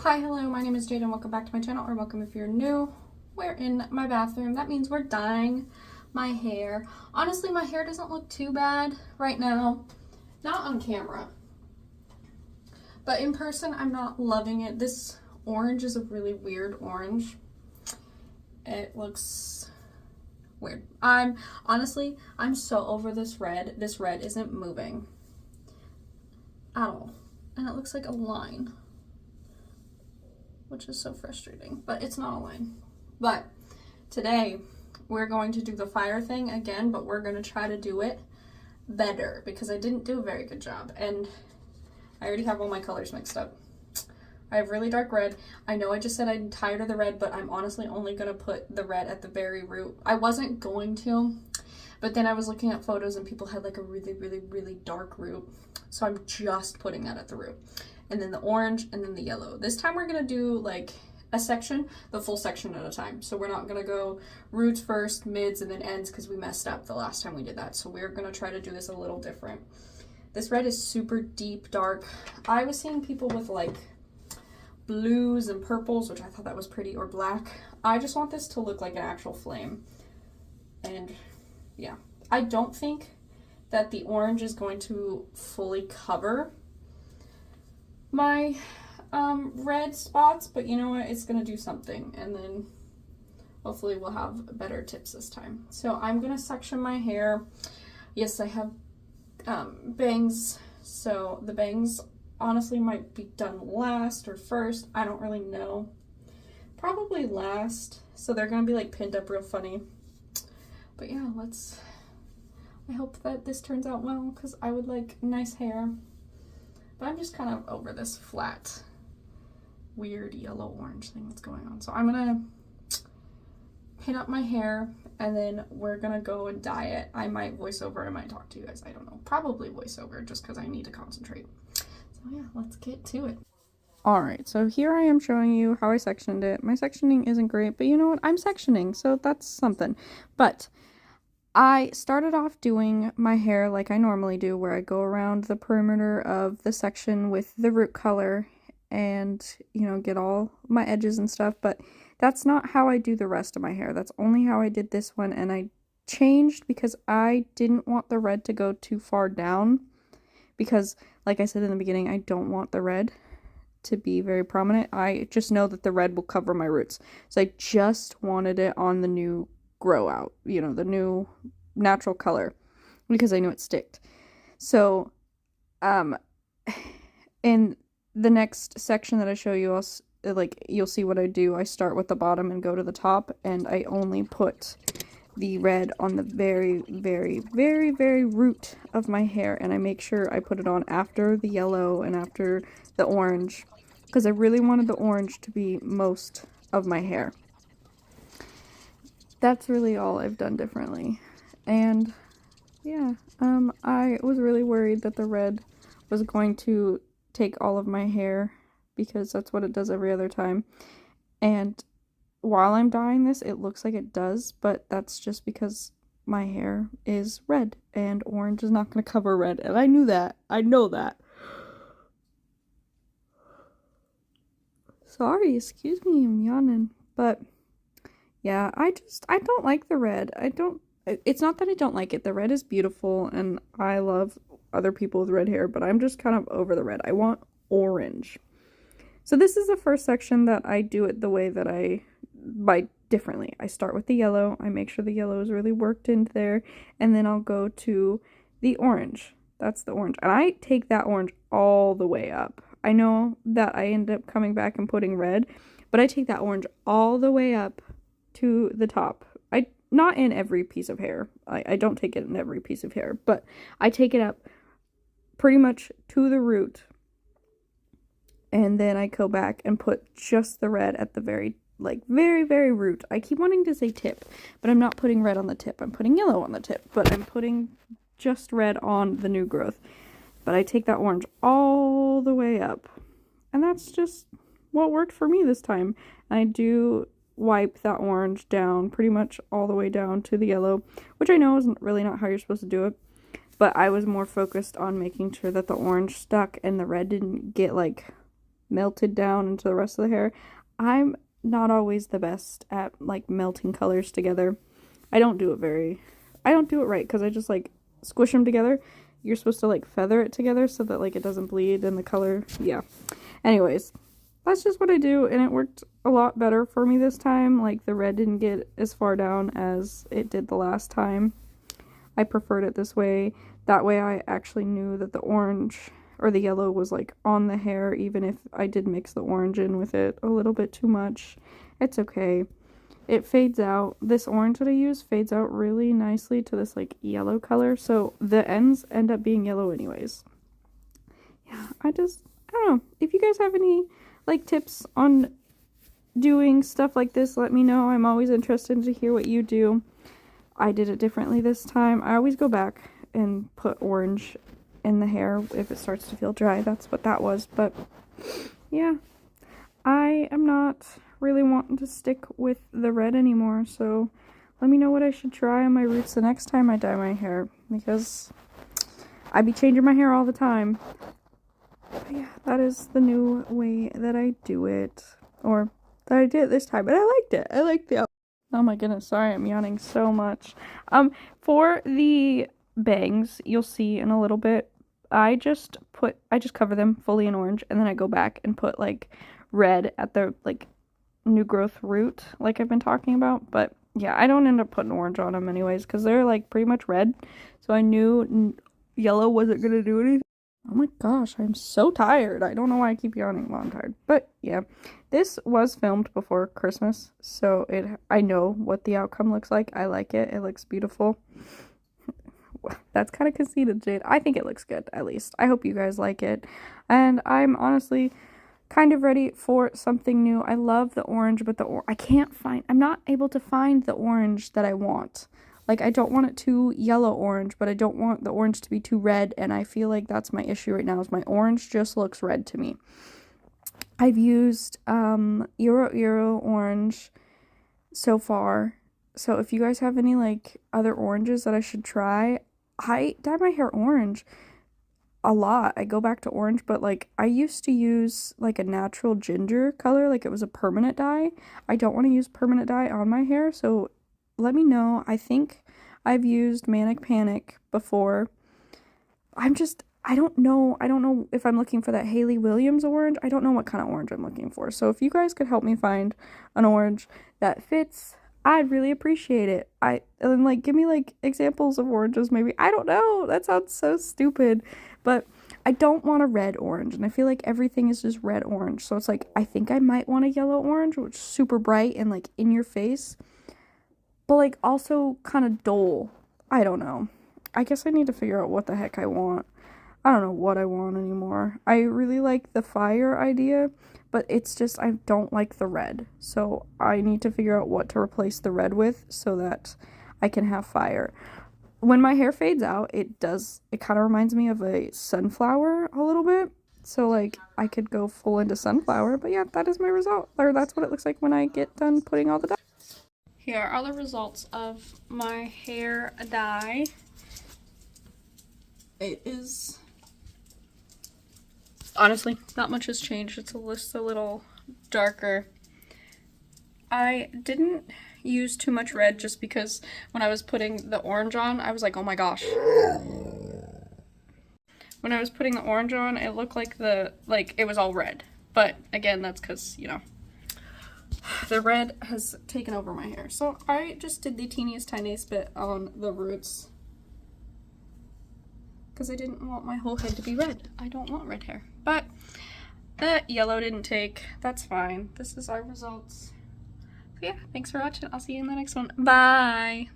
Hi, hello, my name is Jade and welcome back to my channel, or welcome if you're new. We're in my bathroom. That means we're dyeing my hair. Honestly, my hair doesn't look too bad right now. Not on camera. But in person, I'm not loving it. This orange is a really weird orange. It looks weird. I'm so over this red. This red isn't moving at all. And it looks like a line, which is so frustrating, but it's not a line. But today we're going to do the fire thing again, but we're going to try to do it better because I didn't do a very good job and I already have all my colors mixed up. I have really dark red. I know I just said I'm tired of the red, but I'm honestly only going to put the red at the very root. I wasn't going to, but then I was looking at photos and people had like a really dark root. So I'm just putting that at the root. And then the orange, and then the yellow. This time we're gonna do like a section, the full section at a time. So we're not gonna go roots first, mids, and then ends because we messed up the last time we did that. So we're gonna try to do this a little different. This red is super deep, dark. I was seeing people with like blues and purples, which I thought that was pretty, or black. I just want this to look like an actual flame. And yeah, I don't think that the orange is going to fully cover my red spots, but you know what, it's gonna do something, and then hopefully we'll have better tips this time. So I'm gonna section my hair. Yes, I have bangs, so the bangs honestly might be done last or first, I don't really know. Probably last, so they're gonna be like pinned up real funny. But yeah, I hope that this turns out well because I would like nice hair. But I'm just kind of over this flat, weird yellow-orange thing that's going on. So I'm going to pin up my hair, and then we're going to go and dye it. I might voice over, I might talk to you guys, I don't know. Probably voice over, just because I need to concentrate. So yeah, let's get to it. Alright, so here I am showing you how I sectioned it. My sectioning isn't great, but you know what? I'm sectioning, so that's something. But I started off doing my hair like I normally do, where I go around the perimeter of the section with the root color and, you know, get all my edges and stuff, but that's not how I do the rest of my hair. That's only how I did this one, and I changed because I didn't want the red to go too far down because, like I said in the beginning, I don't want the red to be very prominent. I just know that the red will cover my roots, so I just wanted it on the new grow out, you know, the new natural color, because I knew it sticked. So in the next section that I show you, you'll see what I do. I start with the bottom and go to the top, and I only put the red on the very root of my hair, and I make sure I put it on after the yellow and after the orange because I really wanted the orange to be most of my hair. That's really all I've done differently. And yeah, I was really worried that the red was going to take all of my hair because that's what it does every other time. And while I'm dyeing this, it looks like it does, but that's just because my hair is red and orange is not going to cover red. And I knew that. I know that. Sorry, excuse me, I'm yawning. But yeah, I don't like the red. It's not that I don't like it. The red is beautiful, and I love other people with red hair, but I'm just kind of over the red. I want orange. So this is the first section that I do it the way that differently. I start with the yellow. I make sure the yellow is really worked into there, and then I'll go to the orange. That's the orange. And I take that orange all the way up. I know that I end up coming back and putting red, but I take that orange all the way up to the top. Not in every piece of hair. I don't take it in every piece of hair, but I take it up pretty much to the root. And then I go back and put just the red at the very root. I keep wanting to say tip, but I'm not putting red on the tip. I'm putting yellow on the tip, but I'm putting just red on the new growth. But I take that orange all the way up. And that's just what worked for me this time. I do wipe that orange down pretty much all the way down to the yellow, which I know isn't really not how you're supposed to do it, but I was more focused on making sure that the orange stuck and the red didn't get like melted down into the rest of the hair. I'm not always the best at like melting colors together. I don't do it right because I just like squish them together. You're supposed to like feather it together so that like it doesn't bleed and the color, yeah. Anyways, that's just what I do, and it worked a lot better for me this time. Like the red didn't get as far down as it did the last time. I preferred it this way. That way I actually knew that the orange or the yellow was like on the hair, even if I did mix the orange in with it a little bit too much. It's okay. It fades out. This orange that I use fades out really nicely to this like yellow color, so the ends end up being yellow anyways. Yeah, I don't know. If you guys have any like tips on doing stuff like this, let me know. I'm always interested to hear what you do. I did it differently this time. I always go back and put orange in the hair if it starts to feel dry. That's what that was. But yeah, I am not really wanting to stick with the red anymore, so let me know what I should try on my roots the next time I dye my hair, because I be changing my hair all the time. But yeah, that is the new way that I do it, or that I did it this time, and I liked it. I liked the oh my goodness, sorry, I'm yawning so much. For the bangs, you'll see in a little bit, I just cover them fully in orange, and then I go back and put like red at the like new growth root like I've been talking about. But yeah, I don't end up putting orange on them anyways because they're like pretty much red, so I knew yellow wasn't gonna do anything. Oh my gosh, I'm so tired. I don't know why I keep yawning while I'm tired. But yeah, this was filmed before Christmas, so I know what the outcome looks like. I like it. It looks beautiful. That's kind of conceited, Jade. I think it looks good, at least. I hope you guys like it. And I'm honestly kind of ready for something new. I love the orange, but I'm not able to find the orange that I want. Like, I don't want it too yellow orange, but I don't want the orange to be too red, and I feel like that's my issue right now, is my orange just looks red to me. I've used Euro orange so far, so if you guys have any, like, other oranges that I should try, I dye my hair orange a lot. I go back to orange, but, like, I used to use, like, a natural ginger color, like it was a permanent dye. I don't want to use permanent dye on my hair, so let me know. I think I've used Manic Panic before. I don't know if I'm looking for that Hayley Williams orange. I don't know what kind of orange I'm looking for. So if you guys could help me find an orange that fits, I'd really appreciate it. And like give me like examples of oranges maybe. I don't know. That sounds so stupid. But I don't want a red orange, and I feel like everything is just red orange. So it's like I think I might want a yellow orange, which is super bright and like in your face, but like also kind of dull. I don't know. I guess I need to figure out what the heck I want. I don't know what I want anymore. I really like the fire idea, but it's just I don't like the red. So I need to figure out what to replace the red with so that I can have fire. When my hair fades out, it kind of reminds me of a sunflower a little bit. So like I could go full into sunflower, but yeah, that is my result. Or that's what it looks like when I get done putting all the dye. Here are the results of my hair dye. It is, honestly, not much has changed. It's just a little darker. I didn't use too much red just because when I was putting the orange on, I was like, oh my gosh. When I was putting the orange on, it looked like it was all red. But again, that's because, you know, the red has taken over my hair. So I just did the teeniest, tiniest bit on the roots because I didn't want my whole head to be red. I don't want red hair. But the yellow didn't take. That's fine. This is our results. So yeah, thanks for watching. I'll see you in the next one. Bye!